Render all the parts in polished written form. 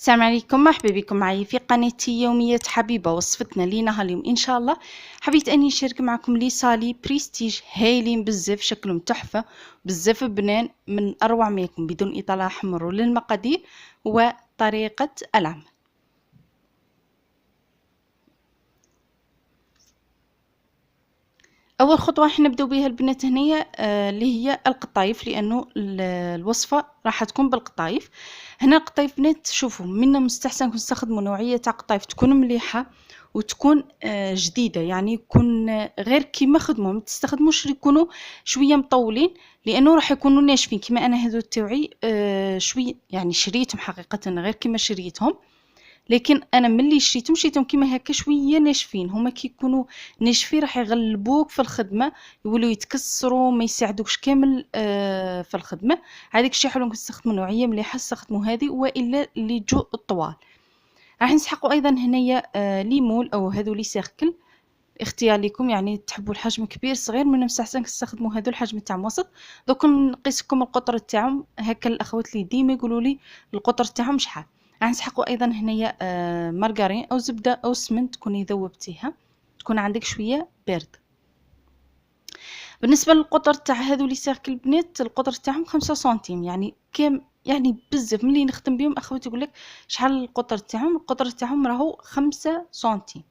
السلام عليكم، مرحبا بكم معي في قناتي يوميات حبيبة. وصفتنا لينا اليوم إن شاء الله حبيت أني نشارك معكم لي صالي بريستيج هايلين بزاف، شكلهم تحفة بزاف بنان، من أروع ما يكون بدون إطالة. أحمر للمقادير وطريقة العمل. اول خطوه راح نبداو بها البنات هنايا اللي هي القطايف، لانه الوصفه راح تكون بالقطايف. هنا القطايف بنات شوفوا منا مستحسن نستخدموا نوعيه تاع قطايف تكون مليحه وتكون جديده، يعني يكون غير كيما خدموا، ما تستخدموش يكونوا شويه مطولين لانه راح يكونوا ناشفين كيما انا هذو تاوعي شويه، يعني شريتهم حقيقه غير كيما شريتهم، لكن انا ملي شريتهم كيما هكا شويه ناشفين. هما كي يكونوا ناشفين راح يغلبوك في الخدمه، يولوا يتكسروا ما يساعدوكش كامل في الخدمه. هذاك الشيء حلو نستخدموا نوعيه مليحه، استخدموا هذه والا اللي جو الطوال. راح نسحقوا ايضا هنايا ليمون او هذو لي سيركل، اختيار لكم، يعني تحبوا الحجم كبير صغير من المستحسن تستخدموا هذو الحجم تاعهم وسط. دوك نقيس لكم القطر تاعهم هكا. الاخوات اللي ديما يقولوا لي القطر تاعهم شحال. راح نسحقوا ايضا هنايا مارغرين او زبده او سمن تكوني ذوبتيها، تكون عندك شويه بارد. بالنسبه للقطر تاع هذو لي سيركل بنات، القطر تاعهم 5 سنتيم، يعني كام يعني بزاف. ملي نخدم بهم اخواتي يقول لك شحال القطر تاعهم، القطر تاعهم راهو 5 سنتيم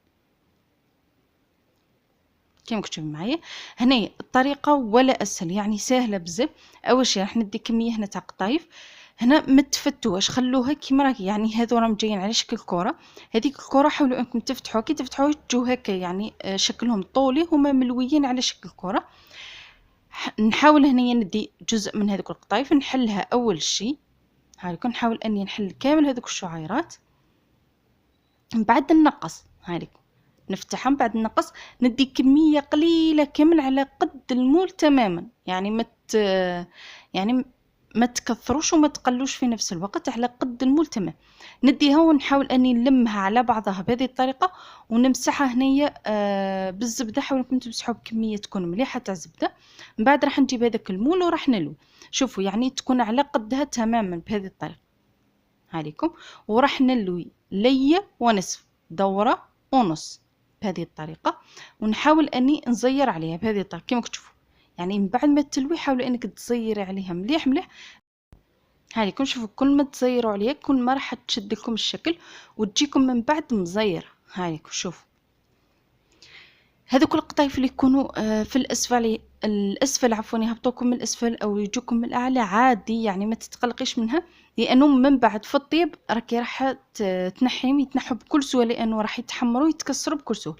كيما كتشوفوا معايا. هنا الطريقه ولا اسهل، يعني سهله بزاف. اول شيء راح ندي كميه هنا تاع قطايف، هنا ما تفتوهاش، خلوها كيما راهي، يعني هذو راهم جايين على شكل كره. هذيك الكره حاولوا انكم تفتحوها، كي تفتحوها تجو هكا، يعني شكلهم طولي، هما ملويين على شكل كره. نحاول هنايا ندي جزء من هذوك القطايف نحلها. اول شيء هاكم نحاول اني نحل كامل هذوك الشعيرات، من بعد ننقص هاكم نفتحها. من بعد نقص ندي كميه قليله كامل على قد المول تماما، يعني يعني ما تكثروش وما تقلوش في نفس الوقت، على قد المول تمام. نديها ونحاول اني نلمها على بعضها بهذه الطريقه ونمسحها هنايا بالزبده. حاولوا انكم تمسحوا بكميه تكون مليحه تاع زبده. من بعد راح نجيب هذاك المول وراح نلوي. شوفوا يعني تكون على قدها تماما بهذه الطريقه هاليكم. وراح نلوي لية ونصف، دوره ونص بهذه الطريقه. ونحاول اني نزير عليها بهذه الطريقه كما تشوفوا. يعني من بعد ما تلوي حاولوا انك تزيري عليها مليح مليح. هاليكم شوفوا كل ما تزيروا عليها كل ما راح تشد لكم الشكل وتجيكم من بعد مزيره. هاليكم شوفوا هذوك القطايف اللي يكونوا في الاسفل عفوا، يهبطوكم من الاسفل او يجوكم من الاعلى عادي، يعني ما تتقلقيش منها، لانه من بعد في الطيب راكي راح تنحيهم، يتنحوا بكل سهوله، لانه راح يتحمروا يتكسروا بكل سهوله.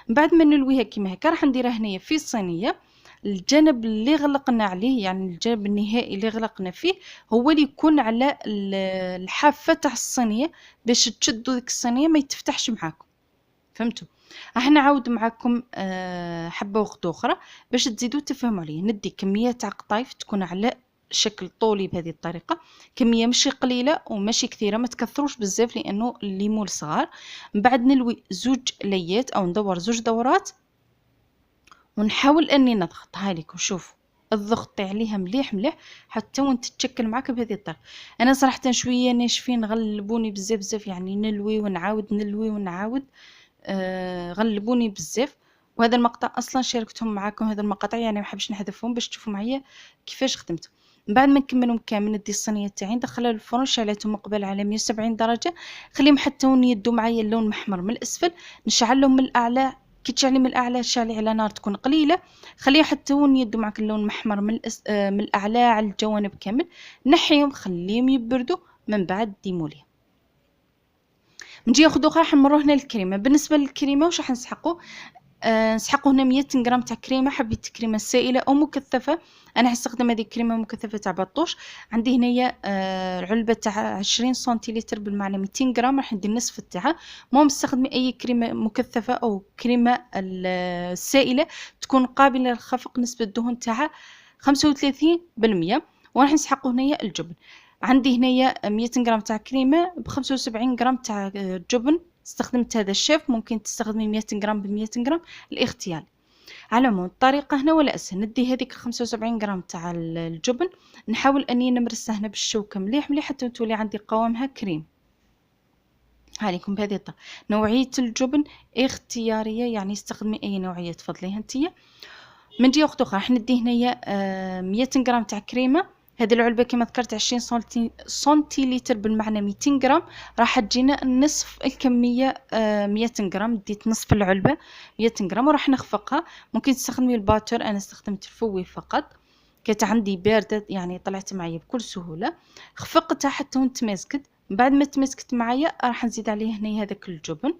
من بعد ما نلويها كيما هكا راح نديرها هنايا في الصينيه. الجانب اللي غلقنا عليه، يعني الجانب النهائي اللي غلقنا فيه، هو اللي يكون على الحافه تاع الصينيه، باش تشدوا ديك الصينيه ما يتفتحش معاكم. فهمتوا؟ راح نعاود معكم حبه وخطوه اخرى باش تزيدوا تفهموا عليه. ندي كميه تاع قطايف تكون على شكل طولي بهذه الطريقه، كميه ماشي قليله وماشي كثيره، ما تكثروش بزاف لانه الليمون صغار. من بعد نلوي زوج ليات او ندور زوج دورات ونحاول اني نضغط. هاليكم شوفوا الضغط عليها مليح مليح حتى وين تتشكل معك بهذه الطريقه. انا صراحه شويه ناشفين غلبوني بزاف بزاف، يعني نلوي ونعاود نلوي ونعاود غلبوني بزاف. وهذا المقطع اصلا شاركتهم معاكم، هذا المقاطع يعني ما حبش نحذفهم باش تشوفوا معايا كيفاش خدمت. من بعد ما نكملهم كامل ندي الصينيه تاعي ندخلها للفرن، شعلتهم مقبل على 170 درجه، خليهم حتى يدوا معايا اللون محمر من الاسفل. نشعلهم من الاعلى، كي تشعلي من الاعلى شعلي على نار تكون قليله، خليه حتى يدوا معك اللون محمر من الاعلى على الجوانب كامل. نحيهم خليهم يبردوا، من بعد ديموليهم. من جهه اخرى راح نمروا هنا للكريمه. بالنسبه للكريمه واش راح نسحقوا؟ نسحقوا هنا 200 غرام تاع كريمه، حبيت كريمه سائله او مكثفه. انا حنستخدم هذه الكريمه مكثفه تاع باطوش. عندي هنايا علبه تاع 20 سنتيلتر بالمعنى 200 غرام، راح ندير النصف تاعها. المهم استخدمي اي كريمه مكثفه او كريمه السائله تكون قابله للخفق، نسبه الدهون تاعها 35%. وراح نسحقوا هنايا الجبن. عندي هنايا 200 غرام تاع كريمه ب 75 غرام تاع جبن، استخدمت هذا الشيف. ممكن تستخدمي 200 غرام ب 200 غرام، الاختيار. على العموم الطريقه هنا ولا اسهل، ندي هذيك 75 غرام تاع الجبن، نحاول اني نمرسها هنا بالشوكه مليح مليح حتى تولي عندي قوامها كريم. هاليكم بهذه الطريقة. نوعية الجبن اختيارية، يعني استخدمي أي نوعية تفضليها انتيا. من جهة وقت أخرى راح ندي هنايا 100 غرام تاع كريمة. هذه العلبة كما ذكرت 20 سنتيلتر، بالمعنى 200 غرام. راح تجينا نصف الكمية، 100 غرام ديت نصف العلبة 100 غرام، وراح نخفقها. ممكن تستخدمي الباتر، أنا استخدمت الفوي فقط، كانت عندي باردة يعني طلعت معي بكل سهولة. خفقتها حتى وين تماسكت. بعد ما تماسكت معايا راح نزيد عليه هنا هذاك الجبن.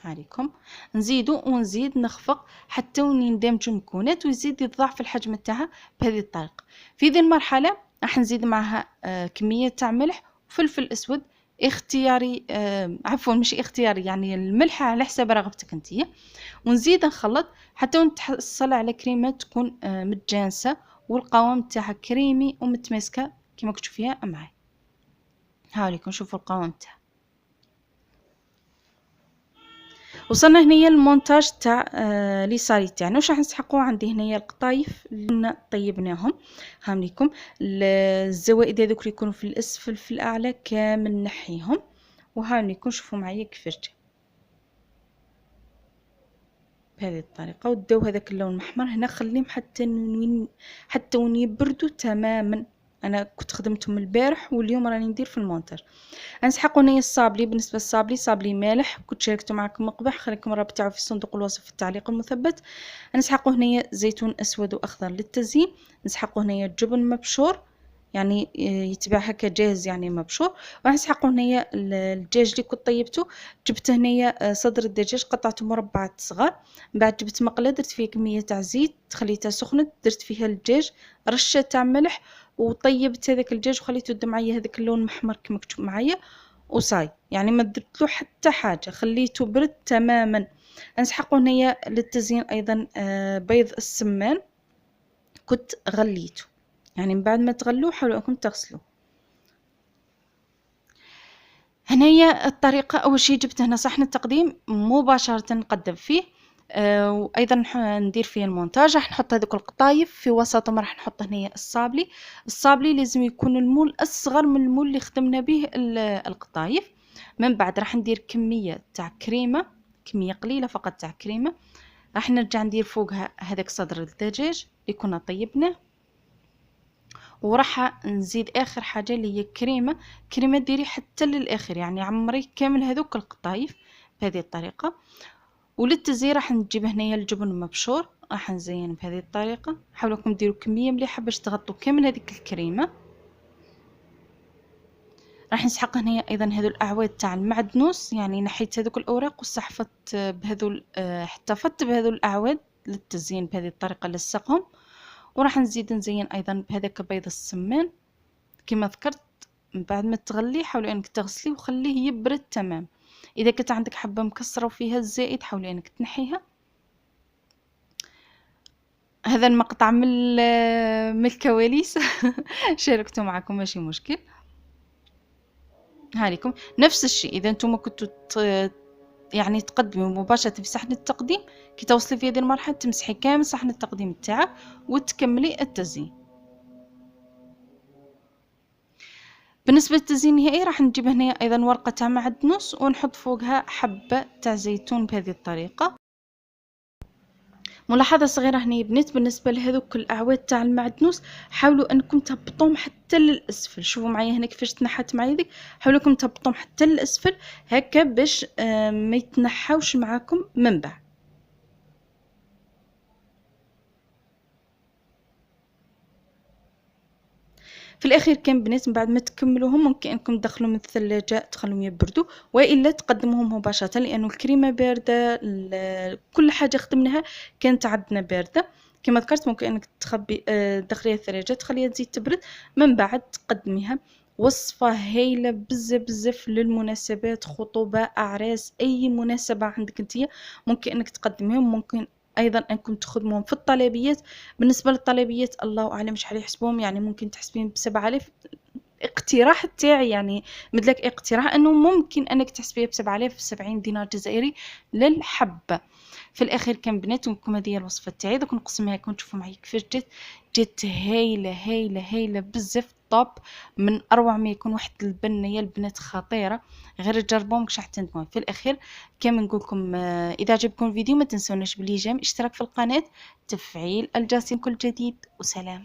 عليكم نزيدو ونزيد نخفق حتى ندمج المكونات ويزيد يتضاعف الحجم تاعها بهذه الطريقة. في ذي المرحلة راح نزيد معها كمية تاع ملح وفلفل اسود اختياري، عفوا مش اختياري، يعني الملح على حسب رغبتك انتية. ونزيد نخلط حتى نتحصل على كريمة تكون متجانسة والقوام تاعها كريمي ومتماسكة كما تشوفيها معي. هاوليكم شوفوا القوام تاعها. وصلنا هنايا المونتاج تاع لي صاري تاعنا. واش راح نسحقوا؟ عندي هنايا القطايف اللي طيبناهم، هامليكم الزوائد هذوك اللي يكونوا في الاسفل في الاعلى كامل نحيهم. وهامليكم شوفوا معايا كيفاش جا بهذه الطريقه. وداو هذاك اللون الاحمر هنا خليهم حتى وين يبردوا تماما. انا كنت خدمتهم البارح واليوم راني ندير في المونتاج. نسحقوا هنايا الصابلي. بالنسبه للصابلي، صابلي مالح كنت شاركته معكم مقبح، خليكم الرابط تاعو في صندوق الوصف في التعليق المثبت. نسحقوا هنايا زيتون اسود واخضر للتزيين. نسحقوا هنايا جبن مبشور، يعني يتباع هكا جاهز يعني مبشور. ونسحقوا هنايا الدجاج اللي كنت طيبته. جبت هنايا صدر الدجاج قطعته مربعات صغار. من بعد جبت مقله درت فيها كميه تاع زيت، خليتها سخنت، درت فيها الدجاج، رشه تاع ملح، وطيبت هذاك الدجاج وخليته يبدا معايا هذاك اللون المحمر كما مكتوب معايا وصاي، يعني ما درت له حتى حاجه، خليته برد تماما. نسحقوا هنايا للتزيين ايضا بيض السمان كنت غليته، يعني من بعد ما تغلوه حاولوا انكم تغسلوه. هنايا الطريقه، اول شيء جبت هنا صحن التقديم مباشره نقدم فيه، وايضا ندير فيه المونتاج. راح نحط هذوك القطايف في وسطهم، راح نحط هنا الصابلي. الصابلي لازم يكون المول اصغر من المول اللي خدمنا به القطايف. من بعد راح ندير كميه تاع كريمه، كميه قليله فقط تاع كريمه. راح نرجع ندير فوقها هذاك صدر الدجاج اللي كنا طيبناه. وراح نزيد اخر حاجه اللي هي كريمه ديري حتى للاخر، يعني عمري كامل هذوك القطايف بهذه الطريقه. وللتزيين راح نجيب هنايا الجبن المبشور، راح نزين بهذه الطريقه. حاولوا انكم ديروا كميه مليحه باش تغطوا كامل هذيك الكريمه. راح نسحق هنايا ايضا هذو الاعواد تاع المعدنوس، يعني نحيت هذوك الاوراق واستحفظت بهذو احتفظت بهذو الاعواد للتزيين بهذه الطريقه للصقهم. وراح نزين ايضا بهذاك بيض السمان كما ذكرت. من بعد ما تغليه حاولي انك تغسليه وخليه يبرد تمام. اذا كانت عندك حبه مكسره وفيها الزائد حاولي انك تنحيها. هذا المقطع من الكواليس شاركته معكم ماشي مشكل. هاليكم نفس الشيء، اذا انتم كنتوا يعني تقدمي مباشره في صحن التقديم، كي توصلي في هذه المرحله تمسحي كامل صحن التقديم تاعك وتكملي التزيين. بالنسبه للتزيين النهائي راح نجيب هنا ايضا ورقه تاع معدنوس ونحط فوقها حبه تاع زيتون بهذه الطريقه. ملاحظه صغيره هنا بنات، بالنسبه لهذوك الاعواد تاع المعدنوس حاولوا انكم تهبطوهم حتى للاسفل. شوفوا معايا هنا كيفاش تنحت معايا ذيك، حاولوا انكم تهبطوهم حتى للاسفل هكا باش ما يتنحوش معاكم من بعد. في الاخير كان بنات من بعد ما تكملوهم ممكن انكم تدخلوهم الثلاجه تخلوهم يبردوا، والا تقدموهم مباشره لانه الكريمه بارده، كل حاجه خدمناها كانت عندنا بارده. كما ذكرت ممكن انك تخبي تدخليها الثلاجه تخليها تزيد تبرد من بعد تقدميها. وصفه هايله بزاف بزاف للمناسبات، خطوبه، اعراس، اي مناسبه عندك انتيا ممكن انك تقدميهم. ممكن ايضا انكم تخدموهم في الطلبيات. بالنسبه للطلبيات الله اعلم شحال يحسبوهم، يعني ممكن تحسبين ب7000. اقتراح تاعي يعني مثلك اقتراح انه ممكن انك تحسبيها ب7000 70 دينار جزائري للحبه. في الاخير كان بناتكم هذه هي الوصفه تاعي. دوك نقسمها لكم تشوفوا معايا كيفاش جات هايله هايله هايله بزاف. طوب من اروع ما يكون. واحد البنه يا البنات خطيره، غير تجربوهم مش راح تندموا. في الاخير كما نقول لكم اذا عجبكم الفيديو ما تنسوناش بالاعجاب، اشتراك في القناه، تفعيل الجرس لكل جديد، وسلام.